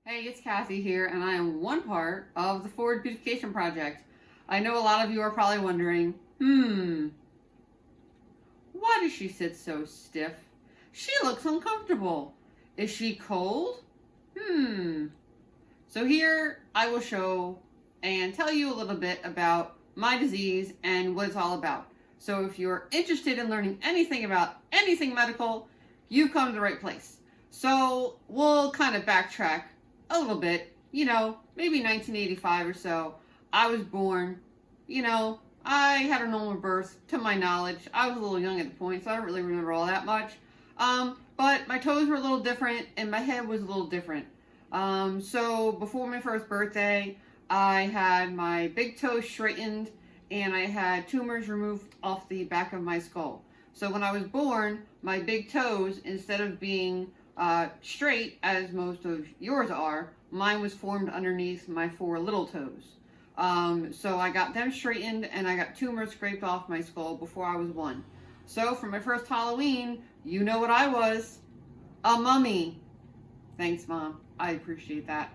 Hey, it's Kathy here, and I am one part of the Ford Beautification Project. I know a lot of you are probably wondering, why does she sit so stiff? She looks uncomfortable. Is she cold? So here I will show and tell you a little bit about my disease and what it's all about. So if you're interested in learning anything about anything medical, you've come to the right place. So we'll kind of backtrack a little bit, maybe 1985 or so. I was born, I had a normal birth to my knowledge. I was a little young at the point, so I don't really remember all that much. But my toes were a little different and my head was a little different. So before my first birthday, I had my big toe straightened and I had tumors removed off the back of my skull. So when I was born, my big toes, instead of being straight as most of yours are, mine was formed underneath my four little toes. So I got them straightened and I got tumors scraped off my skull before I was one. So for my first Halloween, you know what I was? A mummy. Thanks, Mom. I appreciate that.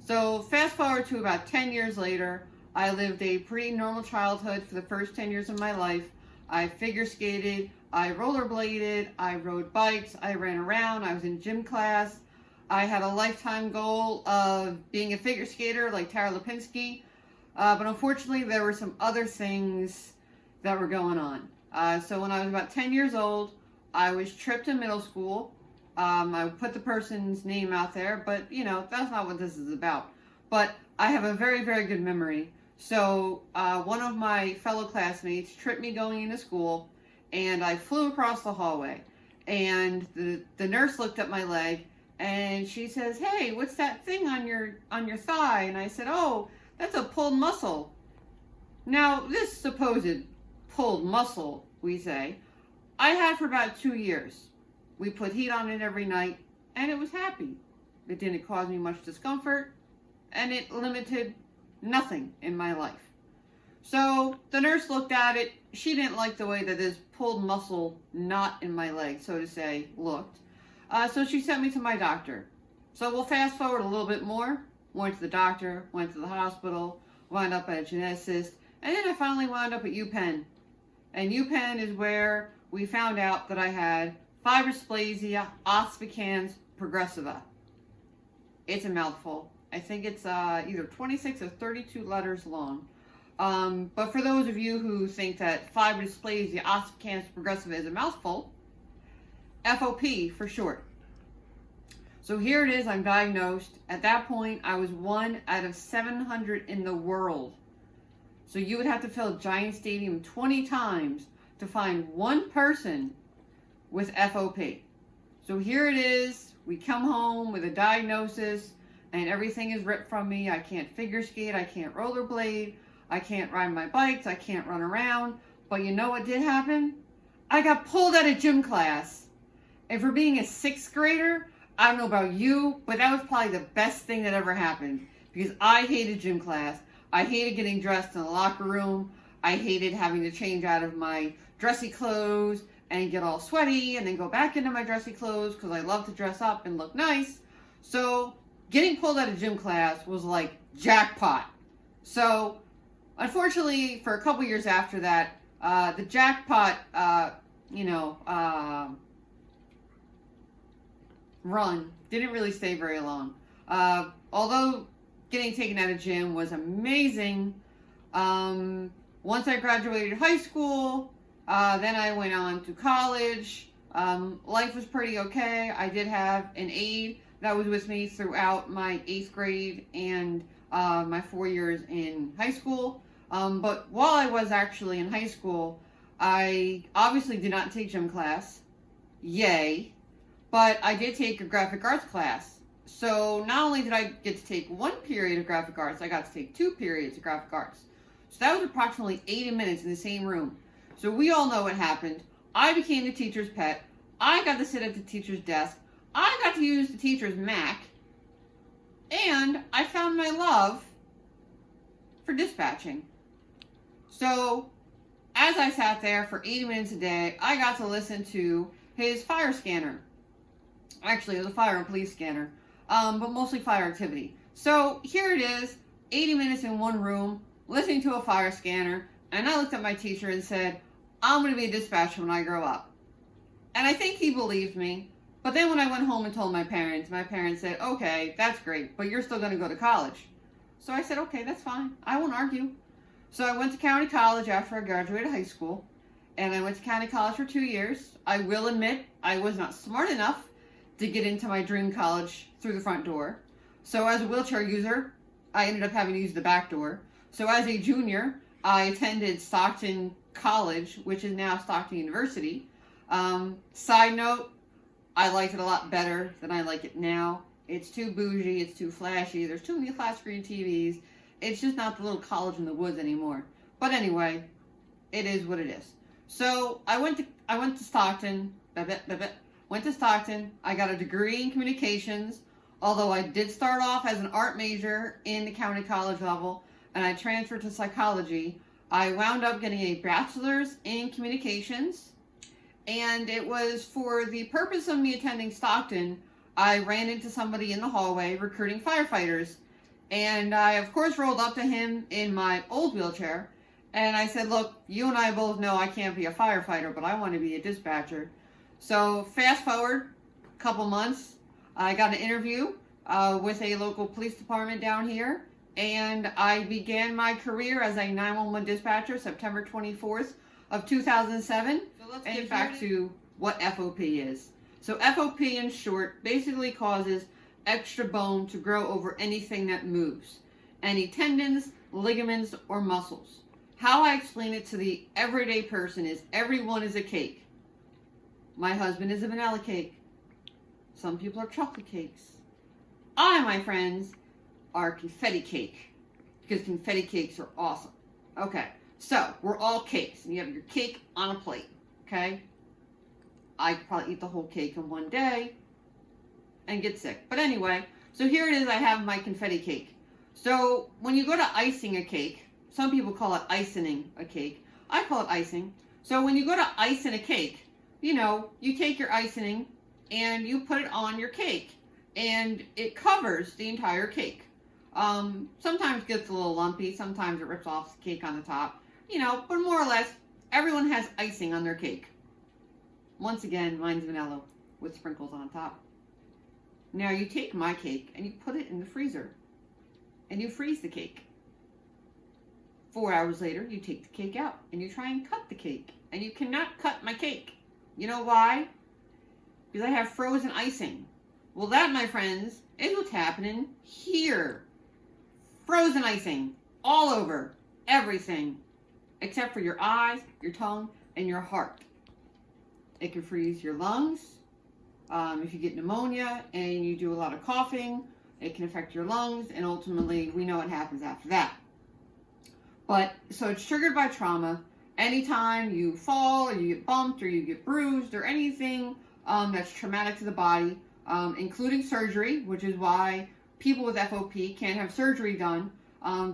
So fast forward to about 10 years later, I lived a pretty normal childhood for the first 10 years of my life. I figure skated, I rollerbladed, I rode bikes, I ran around, I was in gym class. I had a lifetime goal of being a figure skater like Tara Lipinski, but unfortunately there were some other things that were going on. So when I was about 10 years old, I was tripped in middle school. I put the person's name out there, but that's not what this is about. But I have a very, very good memory. So one of my fellow classmates tripped me going into school, and I flew across the hallway. And the nurse looked at my leg, and she says, "Hey, what's that thing on your thigh?" And I said, "Oh, that's a pulled muscle." Now, this supposed pulled muscle, we say, I had for about 2 years. We put heat on it every night, and it was happy. It didn't cause me much discomfort, and it limited nothing in my life. So the nurse looked at it. She didn't like the way that this pulled muscle knot in my leg, so to say, looked. So she sent me to my doctor. So we'll fast forward a little bit more. Went to the doctor, went to the hospital, wound up at a geneticist, and then I finally wound up at UPenn. And UPenn is where we found out that I had fibrosplasia ossificans progressiva. It's a mouthful. I think it's either 26 or 32 letters long. But for those of you who think that fibrosplasia ossificans progressiva is a mouthful, FOP for short. So here it is, I'm diagnosed. At that point, I was 1 out of 700 in the world. So you would have to fill Giant Stadium 20 times to find one person with FOP. So here it is, we come home with a diagnosis and everything is ripped from me. I can't figure skate, I can't rollerblade, I can't ride my bikes, I can't run around. But you know what did happen? I got pulled out of gym class. And for being a 6th grader, I don't know about you, but that was probably the best thing that ever happened. Because I hated gym class. I hated getting dressed in the locker room. I hated having to change out of my dressy clothes and get all sweaty and then go back into my dressy clothes because I love to dress up and look nice. So getting pulled out of gym class was like jackpot. So unfortunately, for a couple years after that, the jackpot, run didn't really stay very long. Although getting taken out of gym was amazing, once I graduated high school, then I went on to college. Life was pretty okay. I did have an aide that was with me throughout my 8th grade and my 4 years in high school. But while I was actually in high school, I obviously did not take gym class. Yay. But I did take a graphic arts class. So not only did I get to take 1 period of graphic arts, I got to take 2 periods of graphic arts. So that was approximately 80 minutes in the same room. So we all know what happened. I became the teacher's pet. I got to sit at the teacher's desk. I got to use the teacher's Mac. And I found my love for dispatching. So as I sat there for 80 minutes a day, I got to listen to his fire scanner. Actually, it was a fire and police scanner. but mostly fire activity. So here it is, 80 minutes in one room, listening to a fire scanner, and I looked at my teacher and said, I'm going to be a dispatcher when I grow up. And I think he believed me. But then when I went home and told my parents said, okay, that's great, but you're still going to go to college. So I said, okay, that's fine. I won't argue. So I went to county college after I graduated high school. And I went to county college for 2 years. I will admit I was not smart enough to get into my dream college through the front door. So as a wheelchair user, I ended up having to use the back door. So as a junior, I attended Stockton College, which is now Stockton University. Side note, I liked it a lot better than I like it now. It's too bougie, it's too flashy, there's too many flat screen TVs. It's just not the little college in the woods anymore. But anyway, it is what it is. So I went to Stockton, I got a degree in communications, although I did start off as an art major in the county college level, and I transferred to psychology. I wound up getting a bachelor's in communications, and it was for the purpose of me attending Stockton. I ran into somebody in the hallway recruiting firefighters, and I of course rolled up to him in my old wheelchair, and I said, look, you and I both know I can't be a firefighter, but I want to be a dispatcher. So fast forward a couple months, I got an interview with a local police department down here, and I began my career as a 911 dispatcher September 24th of 2007. So let's get back to what FOP is. So FOP in short basically causes extra bone to grow over anything that moves, any tendons, ligaments, or muscles. How I explain it to the everyday person is everyone is a cake. My husband is a vanilla cake. Some people are chocolate cakes. I, my friends, are confetti cake, because confetti cakes are awesome. Okay, so we're all cakes, and you have your cake on a plate, okay? I could probably eat the whole cake in one day and get sick. But anyway, so here it is, I have my confetti cake. So when you go to icing a cake, some people call it icing a cake. I call it icing. So when you go to icing a cake, you know, you take your icing and you put it on your cake, and it covers the entire cake. Sometimes it gets a little lumpy, sometimes it rips off the cake on the top, you know, but more or less, everyone has icing on their cake. Once again, mine's vanilla with sprinkles on top. Now you take my cake and you put it in the freezer and you freeze the cake. 4 hours later, you take the cake out and you try and cut the cake, and you cannot cut my cake. You know why? Because I have frozen icing. Well, that, my friends, is what's happening here. Frozen icing all over everything except for your eyes, your tongue, and your heart. It can freeze your lungs. If you get pneumonia and you do a lot of coughing, it can affect your lungs, and ultimately we know what happens after that. But so it's triggered by trauma. Anytime you fall or you get bumped or you get bruised or anything that's traumatic to the body, including surgery, which is why people with FOP can't have surgery done,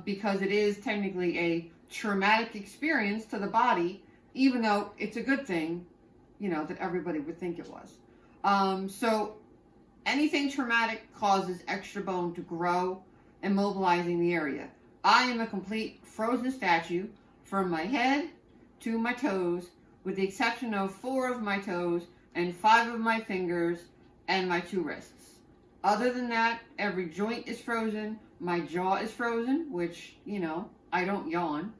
because it is technically a traumatic experience to the body, even though it's a good thing, you know, that everybody would think it was. So anything traumatic causes extra bone to grow, immobilizing the area. I am a complete frozen statue from my head to my toes, with the exception of 4 of my toes and 5 of my fingers and my 2 wrists. Other than that, every joint is frozen. My jaw is frozen, which, you know, I don't yawn.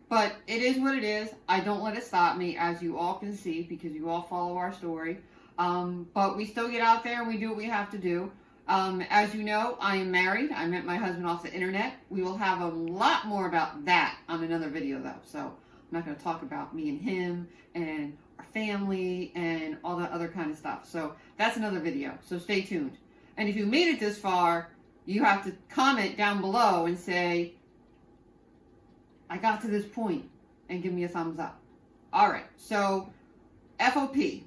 But it is what it is. I don't let it stop me, as you all can see, because you all follow our story. But we still get out there and we do what we have to do. As you know, I am married. I met my husband off the internet. We will have a lot more about that on another video, though. So I'm not going to talk about me and him and our family and all that other kind of stuff. So that's another video. So stay tuned. And if you made it this far, you have to comment down below and say, I got to this point, and give me a thumbs up. All right. So FOP.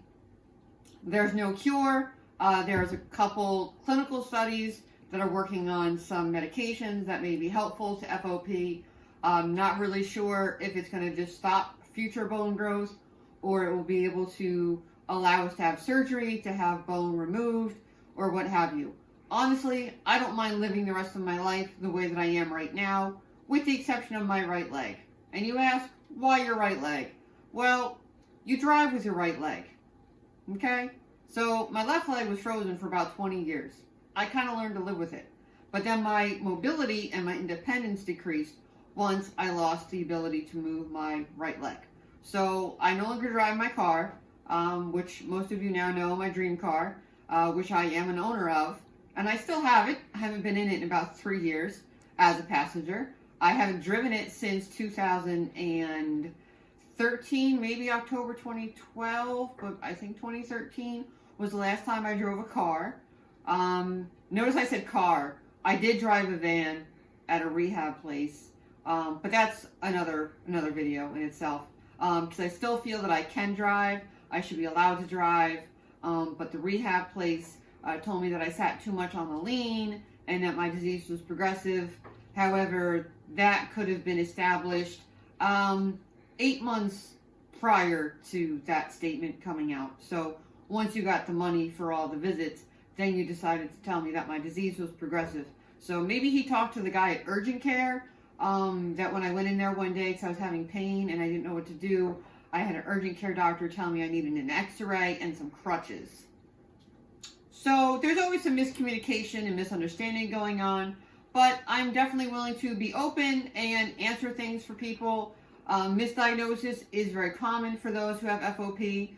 There's no cure. There's a couple clinical studies that are working on some medications that may be helpful to FOP. I'm not really sure if it's going to just stop future bone growth, or it will be able to allow us to have surgery to have bone removed, or what have you. Honestly, I don't mind living the rest of my life the way that I am right now, with the exception of my right leg. And you ask, why your right leg? Well, you drive with your right leg. Okay? So my left leg was frozen for about 20 years. I kind of learned to live with it. But then my mobility and my independence decreased once I lost the ability to move my right leg. So I no longer drive my car, which most of you now know, my dream car, which I am an owner of. And I still have it. I haven't been in it in about 3 years as a passenger. I haven't driven it since 2013, maybe October 2012, but I think 2013 was the last time I drove a car. Notice I said car. I did drive a van at a rehab place, but that's another video in itself. Because I still feel that I can drive. I should be allowed to drive. But the rehab place told me that I sat too much on the lean and that my disease was progressive. However, that could have been established 8 months prior to that statement coming out. So once you got the money for all the visits, then you decided to tell me that my disease was progressive. So maybe he talked to the guy at urgent care, that when I went in there one day because I was having pain and I didn't know what to do, I had an urgent care doctor tell me I needed an x-ray and some crutches. So there's always some miscommunication and misunderstanding going on, but I'm definitely willing to be open and answer things for people. Misdiagnosis is very common for those who have FOP,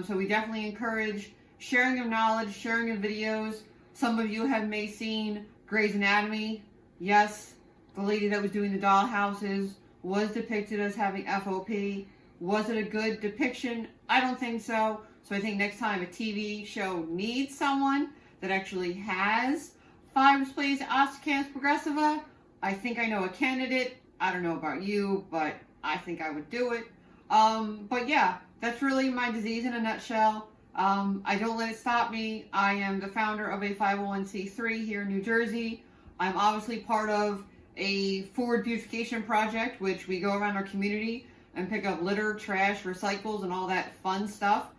so we definitely encourage sharing of knowledge, sharing of videos. Some of you have may seen Grey's Anatomy. Yes, the lady that was doing the dollhouses was depicted as having FOP. Was it a good depiction? I don't think so. So I think next time a TV show needs someone that actually has fibrodysplasia ossificans progressiva, I think I know a candidate. I don't know about you, but I think I would do it. But yeah, that's really my disease in a nutshell. I don't let it stop me. I am the founder of a 501c3 here in New Jersey. I'm obviously part of a forward beautification project, which we go around our community and pick up litter, trash, recycles, and all that fun stuff.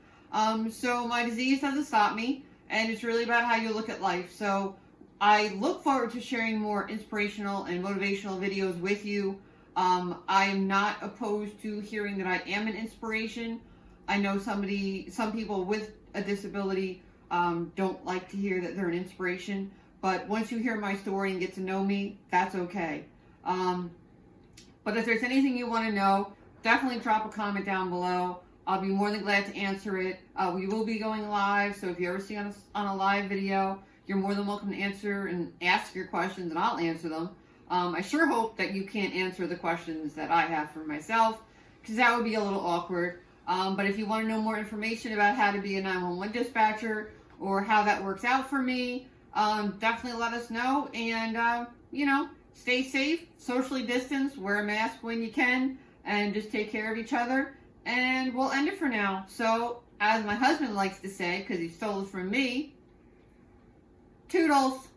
So my disease doesn't stop me, and it's really about how you look at life. So I look forward to sharing more inspirational and motivational videos with you. I am not opposed to hearing that I am an inspiration. I know some people with a disability don't like to hear that they're an inspiration, but once you hear my story and get to know me, that's okay. But if there's anything you want to know, definitely drop a comment down below. I'll be more than glad to answer it. We will be going live, so if you ever see us on a live video, you're more than welcome to answer and ask your questions, and I'll answer them. I sure hope that you can't answer the questions that I have for myself, because that would be a little awkward. But if you want to know more information about how to be a 911 dispatcher or how that works out for me, definitely let us know. And, stay safe, socially distance, wear a mask when you can, and just take care of each other. And we'll end it for now. So, as my husband likes to say, because he stole it from me, toodles.